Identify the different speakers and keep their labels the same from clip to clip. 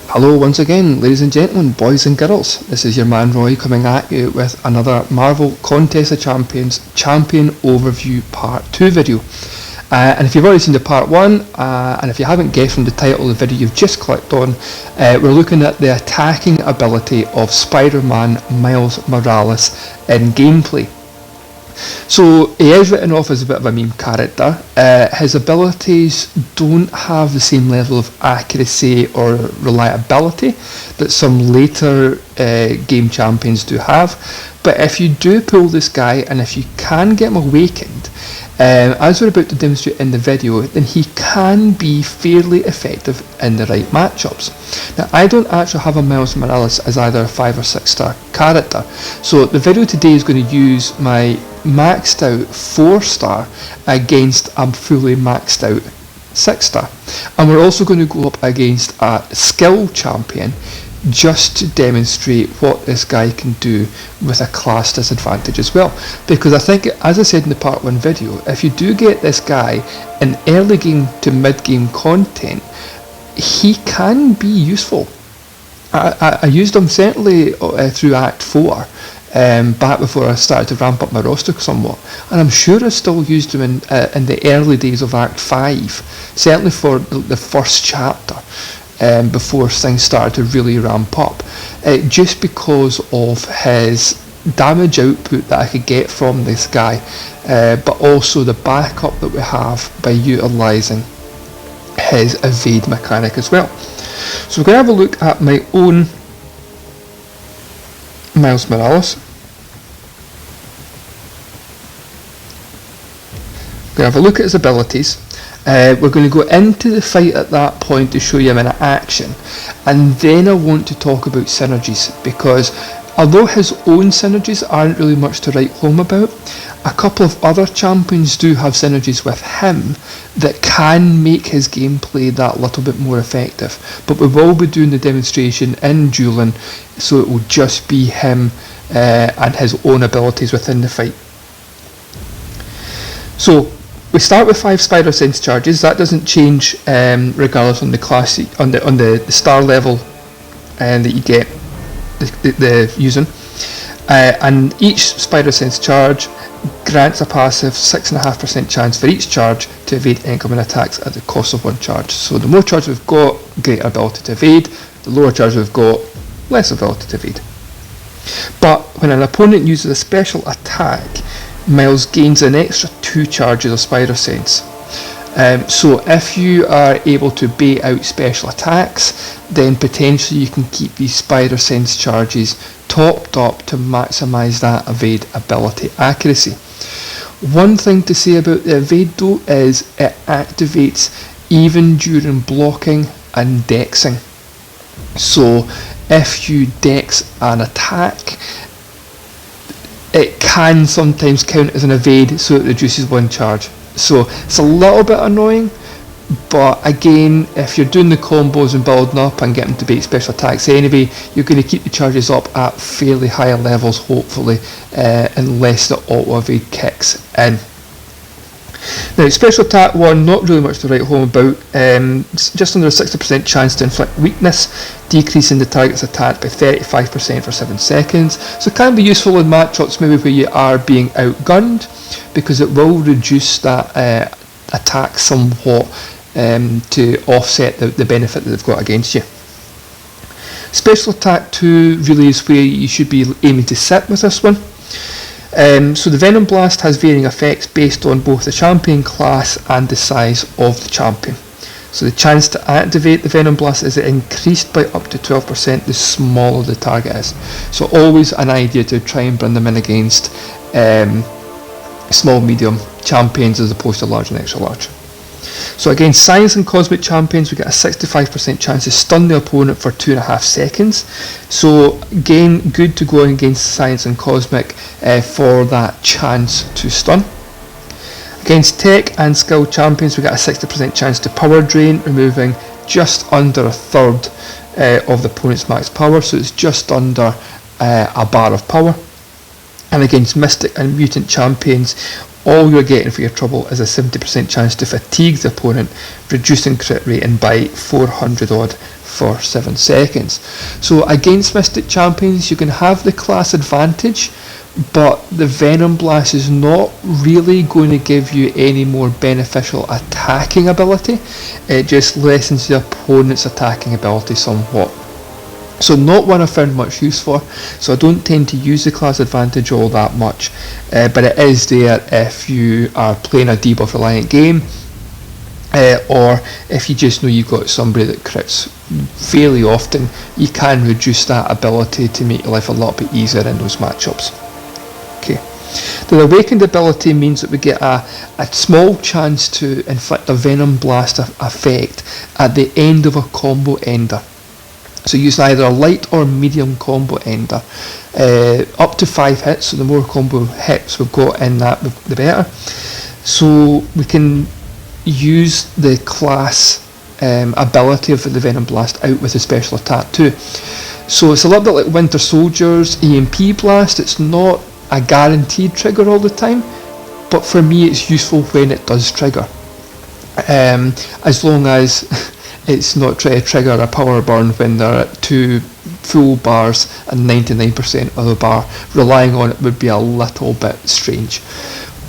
Speaker 1: Hello once again, ladies and gentlemen, boys and girls. This is your man Roy coming at you with another Marvel Contest of Champions Champion Overview Part 2 video. And if you've already seen the Part 1, and if you haven't guessed from the title of the video you've just clicked on, we're looking at the attacking ability of Spider-Man Miles Morales in gameplay. So he is written off as a bit of a meme character. His abilities don't have the same level of accuracy or reliability that some later game champions do have, but if you do pull this guy and if you can get him awakened, as we're about to demonstrate in the video, then he can be fairly effective in the right matchups. Now, I don't actually have a Miles Morales as either a 5 or 6 star character, so the video today is going to use my maxed out 4 star against a fully maxed out 6 star, and we're also going to go up against a skill champion just to demonstrate what this guy can do with a class disadvantage as well, because I think, as I said in the part 1 video, if you do get this guy in early game to mid game content, he can be useful. I used him certainly through Act 4, back before I started to ramp up my roster somewhat, and I'm sure I still used him in the early days of Act 5, certainly for the first chapter, before things started to really ramp up, just because of his damage output that I could get from this guy, but also the backup that we have by utilising his evade mechanic as well. So we're going to have a look at my own Miles Morales. We're going to have a look at his abilities. We're going to go into the fight at that point to show you him in action, and then I want to talk about synergies, because although his own synergies aren't really much to write home about, a couple of other champions do have synergies with him that can make his gameplay that little bit more effective. But we will be doing the demonstration in dueling, so it will just be him and his own abilities within the fight. So we start with 5 Spider Sense charges. That doesn't change regardless on the class, on the star level that you get the using, and each Spider Sense charge grants a passive 6.5% chance for each charge to evade incoming attacks at the cost of 1 charge. So the more charge we've got, greater ability to evade. The lower charge we've got, less ability to evade. But when an opponent uses a special attack, Miles gains an extra 2 charges of Spider Sense. So if you are able to bait out special attacks, then potentially you can keep these Spider Sense charges topped up to maximise that evade ability accuracy. One thing to say about the evade though is it activates even during blocking and dexing. So if you dex an attack, it can sometimes count as an evade, so it reduces 1 charge. So it's a little bit annoying, but again, if you're doing the combos and building up and getting to bait special attacks anyway, you're going to keep the charges up at fairly high levels, hopefully, unless the auto evade kicks in. Now, special attack 1, not really much to write home about, just under a 60% chance to inflict weakness, decreasing the target's attack by 35% for 7 seconds. So it can be useful in matchups maybe where you are being outgunned, because it will reduce that attack somewhat to offset the benefit that they've got against you. Special attack 2 really is where you should be aiming to sit with this one. So the Venom Blast has varying effects based on both the champion class and the size of the champion. So the chance to activate the Venom Blast is increased by up to 12% the smaller the target is. So always an idea to try and bring them in against small medium champions as opposed to large and extra large. So against Science and Cosmic champions, we get a 65% chance to stun the opponent for 2.5 seconds. So again, good to go against Science and Cosmic for that chance to stun. Against Tech and Skill champions, we get a 60% chance to power drain, removing just under a third of the opponent's max power, so it's just under a bar of power. And against Mystic and Mutant champions, all you're getting for your trouble is a 70% chance to fatigue the opponent, reducing crit rating by 400 odd for 7 seconds. So against Mystic Champions you can have the class advantage, but the Venom Blast is not really going to give you any more beneficial attacking ability. It just lessens the opponent's attacking ability somewhat. So not one I found much use for, so I don't tend to use the class advantage all that much, but it is there if you are playing a debuff reliant game, or if you just know you've got somebody that crits fairly often. You can reduce that ability to make your life a little bit easier in those matchups. Okay. The Awakened ability means that we get a small chance to inflict a Venom Blast effect at the end of a combo ender. So use either a light or medium combo ender, up to 5 hits, so the more combo hits we've got in that, the better. So we can use the class ability of the Venom Blast out with a special attack too. So it's a little bit like Winter Soldier's EMP Blast. It's not a guaranteed trigger all the time, but for me it's useful when it does trigger, as long as it's not trying to trigger a power burn when they're at 2 full bars and 99% of the bar. Relying on it would be a little bit strange.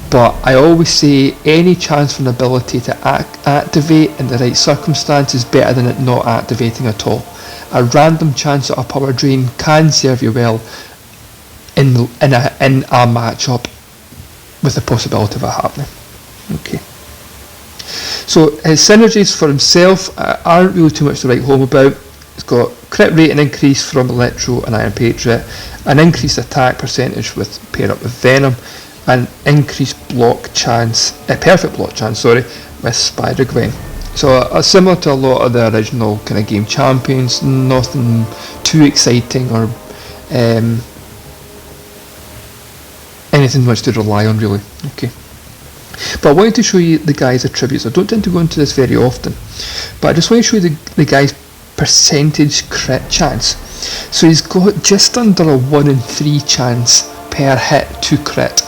Speaker 1: But I always say any chance for an ability to activate in the right circumstance is better than it not activating at all. A random chance at a power drain can serve you well in a matchup with the possibility of it happening. Okay. So his synergies for himself aren't really too much to write home about. He's got crit rate and increase from Electro and Iron Patriot, an increased attack percentage with pair up with Venom, and increased block chance, perfect block chance, with Spider Gwen. So similar to a lot of the original kind of game champions, nothing too exciting or anything much to rely on really. Okay. But I wanted to show you the guy's attributes. I don't tend to go into this very often, but I just want to show you the guy's percentage crit chance. So he's got just under a 1 in 3 chance per hit to crit,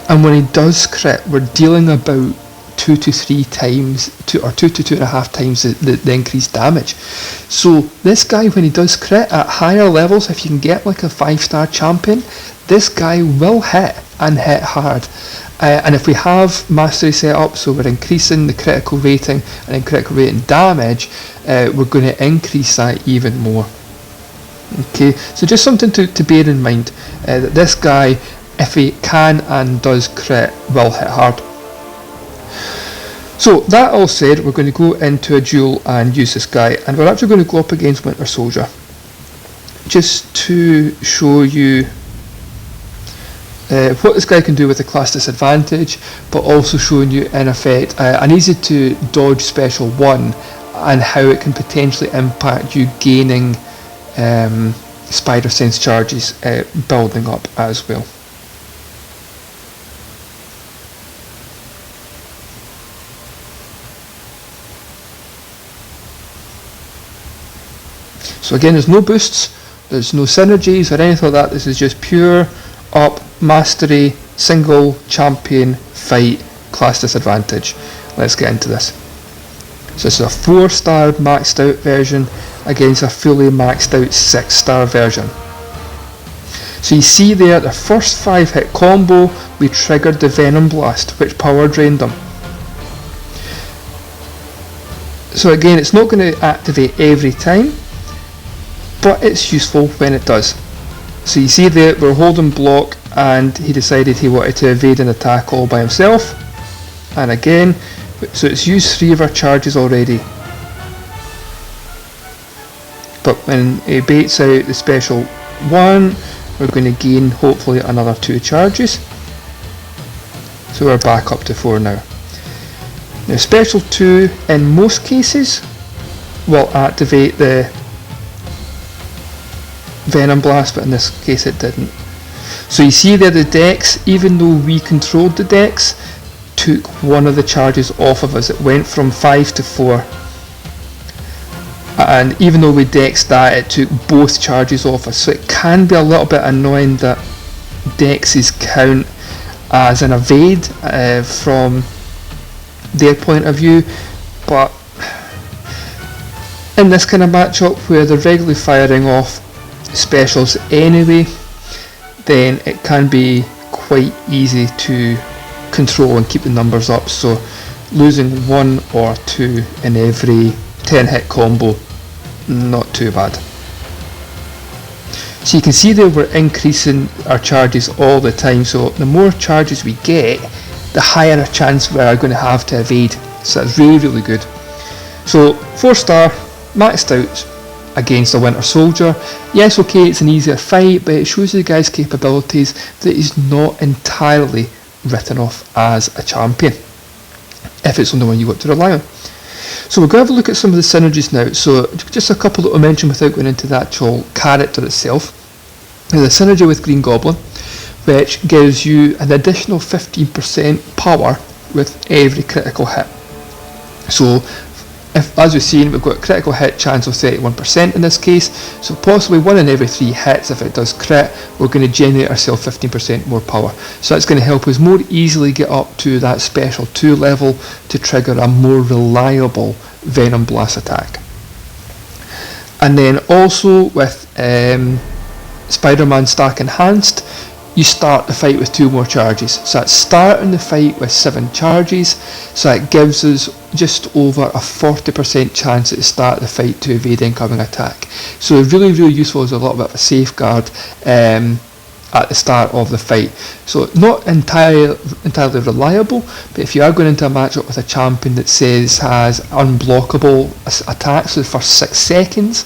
Speaker 1: and when he does crit we're dealing about 2 to 3 times, 2 to 2.5 times the increased damage. So this guy, when he does crit at higher levels, if you can get like a 5-star champion, this guy will hit and hit hard. And if we have mastery set up, so we're increasing the critical rating and then critical rating damage, we're going to increase that even more. Okay, so just something to bear in mind, that this guy, if he can and does crit, will hit hard. So that all said, we're going to go into a duel and use this guy, and we're actually going to go up against Winter Soldier, just to show you what this guy can do with the class disadvantage, but also showing you in effect an easy to dodge special 1 and how it can potentially impact you gaining Spider Sense charges building up as well. So again, there's no boosts, there's no synergies or anything like that. This is just pure up mastery, single champion fight, class disadvantage. Let's get into this. So this is a 4-star maxed out version against a fully maxed out 6-star version. So you see there, the first 5-hit combo, we triggered the Venom Blast, which power drained them. So again, it's not going to activate every time, but it's useful when it does. So you see there, we're holding block, and he decided he wanted to evade an attack all by himself. And again, so it's used 3 of our charges already. But when he baits out the special 1, we're going to gain hopefully another 2 charges. So we're back up to 4 now. Now special 2 in most cases will activate the Venom Blast, but in this case it didn't. So you see there, the dex, even though we controlled the dex, took 1 of the charges off of us. It went from 5 to 4. And even though we dexed that, it took both charges off us. So it can be a little bit annoying that dexes count as an evade from their point of view, but In this kind of matchup where they're regularly firing off specials anyway, then it can be quite easy to control and keep the numbers up, so losing 1 or 2 in every 10 hit combo, not too bad. So you can see that we're increasing our charges all the time, so the more charges we get, the higher a chance we are going to have to evade, so that's really good. So 4-star, maxed out against a Winter Soldier. Yes, okay, it's an easier fight, but it shows you the guy's capabilities that he's not entirely written off as a champion, if it's only one you want to rely on. So we're going to have a look at some of the synergies now. So just a couple that we'll mention without going into the actual character itself. There's a synergy with Green Goblin, which gives you an additional 15% power with every critical hit. So if, as we've seen, we've got a critical hit chance of 31% in this case, so possibly 1 in every 3 hits, if it does crit, we're going to generate ourselves 15% more power. So that's going to help us more easily get up to that special 2 level to trigger a more reliable Venom Blast attack. And then also with Spider-Man Stark Enhanced, you start the fight with 2 more charges. So that's starting the fight with 7 charges, so it gives us just over a 40% chance at the start of the fight to evade incoming attack. So really useful as a little bit of a safeguard at the start of the fight. So not entirely reliable, but if you are going into a matchup with a champion that says has unblockable attacks for the first 6 seconds,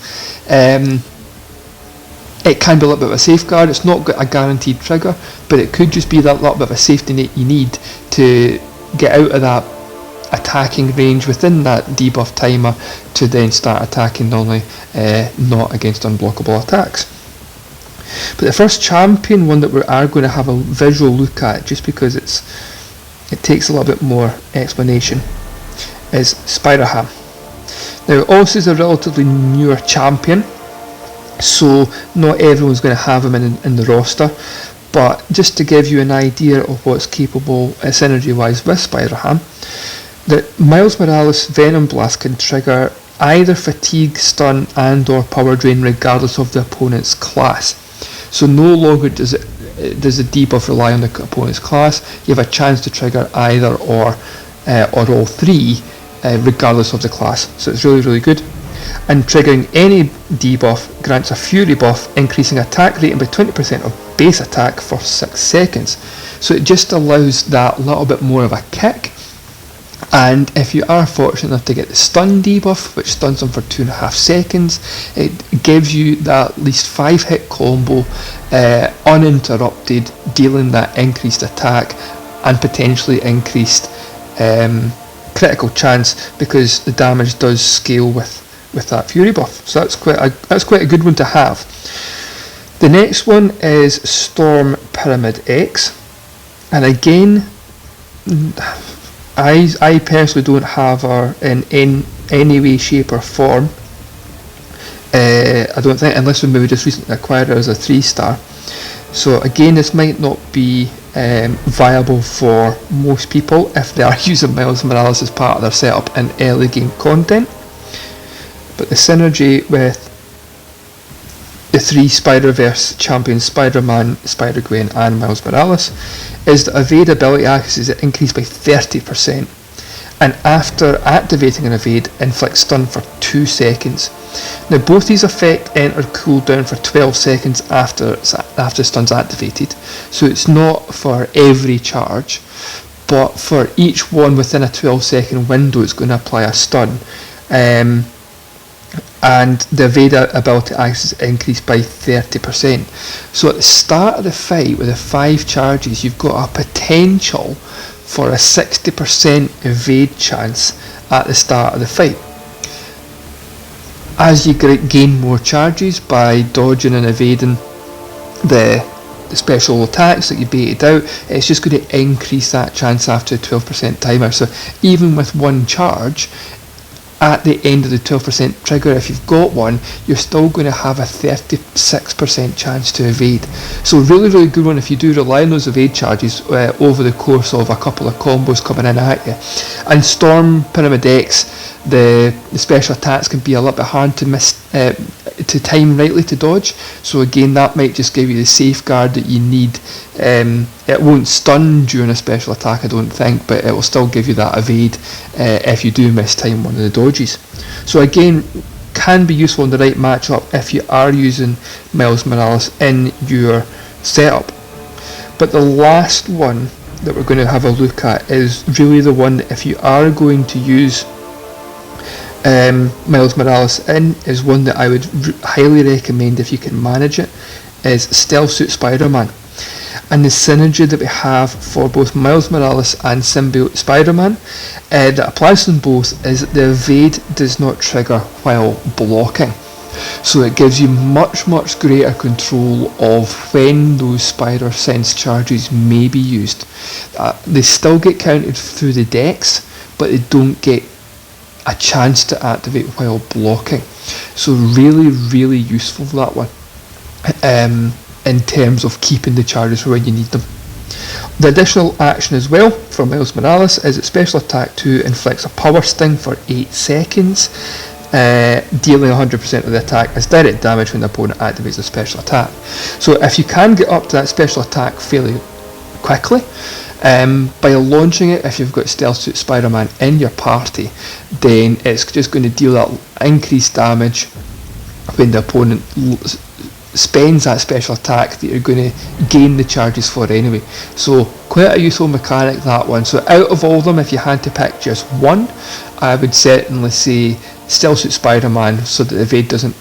Speaker 1: it can be a little bit of a safeguard. It's not got a guaranteed trigger, but it could just be that little bit of a safety net you need to get out of that attacking range within that debuff timer to then start attacking normally, not against unblockable attacks. But the first champion, one that we are going to have a visual look at, just because it takes a little bit more explanation, is Spider-Ham. Now, also is a relatively newer champion, so not everyone's going to have him in the roster, but just to give you an idea of what's capable synergy wise with Spider-Ham, that Miles Morales' Venom Blast can trigger either fatigue, stun and or power drain regardless of the opponent's class. So no longer does the debuff rely on the opponent's class, you have a chance to trigger either or all 3 regardless of the class, so it's really good. And triggering any debuff grants a fury buff, increasing attack rating by 20% of base attack for 6 seconds. So it just allows that little bit more of a kick. And if you are fortunate enough to get the stun debuff, which stuns them for 2.5 seconds, it gives you that at least 5 hit combo uninterrupted, dealing that increased attack and potentially increased critical chance, because the damage does scale with that fury buff. So that's quite a good one to have. The next one is Storm Pyramid X, and again, I personally don't have her in any way, shape or form. I don't think, unless we maybe just recently acquired her as a 3-star. So again, this might not be viable for most people if they are using Miles Morales as part of their setup in early game content. But the synergy with the 3 Spider-Verse champions, Spider-Man, Spider-Gwen and Miles Morales, is that evade ability accuracy is increased by 30%, and after activating an evade, inflict stun for 2 seconds. Now both these effects enter cooldown for 12 seconds after stun's activated, so it's not for every charge, but for each one within a 12-second window it's going to apply a stun. And the evade ability accuracy is increased by 30%. So at the start of the fight with the 5 charges, you've got a potential for a 60% evade chance at the start of the fight. As you gain more charges by dodging and evading the special attacks that you baited out, it's just going to increase that chance after a 12% timer. So even with 1 charge, at the end of the 12% trigger, if you've got one, you're still going to have a 36% chance to evade. So really, really good one if you do rely on those evade charges over the course of a couple of combos coming in at you. And Storm, Pyramid X, the special attacks can be a little bit hard to miss, to time rightly to dodge. So again, that might just give you the safeguard that you need. It won't stun during a special attack, I don't think, but it will still give you that evade if you do miss time one of the dodges. So again, can be useful in the right matchup if you are using Miles Morales in your setup. But the last one that we're going to have a look at is really the one that if you are going to use Miles Morales in, is one that I would highly recommend if you can manage it, is Stealth Suit Spider-Man. And the synergy that we have for both Miles Morales and Symbiote Spider-Man that applies to them both is that the evade does not trigger while blocking. So it gives you much greater control of when those spider sense charges may be used. They still get counted through the dex, but they don't get a chance to activate while blocking. So really useful for that one. In terms of keeping the charges for when you need them. The additional action as well from Miles Morales is that Special Attack 2 inflicts a Power Sting for 8 seconds, dealing 100% of the attack as direct damage when the opponent activates a special attack. So if you can get up to that special attack fairly quickly, by launching it, if you've got Stealth Suit Spider-Man in your party, then it's just going to deal that increased damage when the opponent spends that special attack that you're going to gain the charges for anyway. So quite a useful mechanic, that one. So out of all of them, if you had to pick just one, I would certainly say Stealth Suit Spider-Man, so that the evade doesn't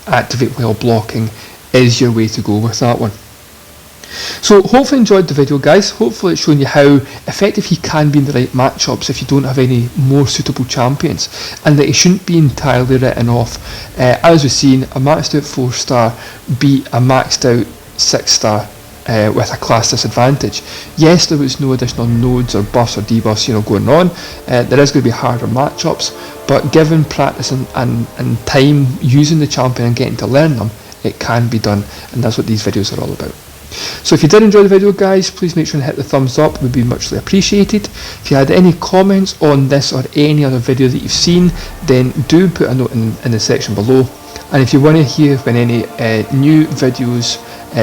Speaker 1: activate while blocking, is your way to go with that one. So hopefully you enjoyed the video, guys. Hopefully it's shown you how effective he can be in the right matchups if you don't have any more suitable champions, and that he shouldn't be entirely written off. As we've seen, a maxed out 4-star beat a maxed out 6-star with a class disadvantage. Yes, there was no additional nodes or buffs or debuffs going on. There is going to be harder matchups, but given practice and time using the champion and getting to learn them, it can be done, and that's what these videos are all about. So if you did enjoy the video, guys, please make sure and hit the thumbs up, it would be muchly appreciated. If you had any comments on this or any other video that you've seen, then do put a note in the section below. And if you want to hear when any new videos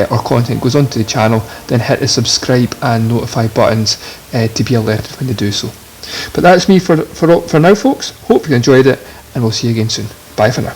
Speaker 1: or content goes onto the channel, then hit the subscribe and notify buttons to be alerted when they do so. But that's me for now, folks. Hope you enjoyed it, and we'll see you again soon. Bye for now.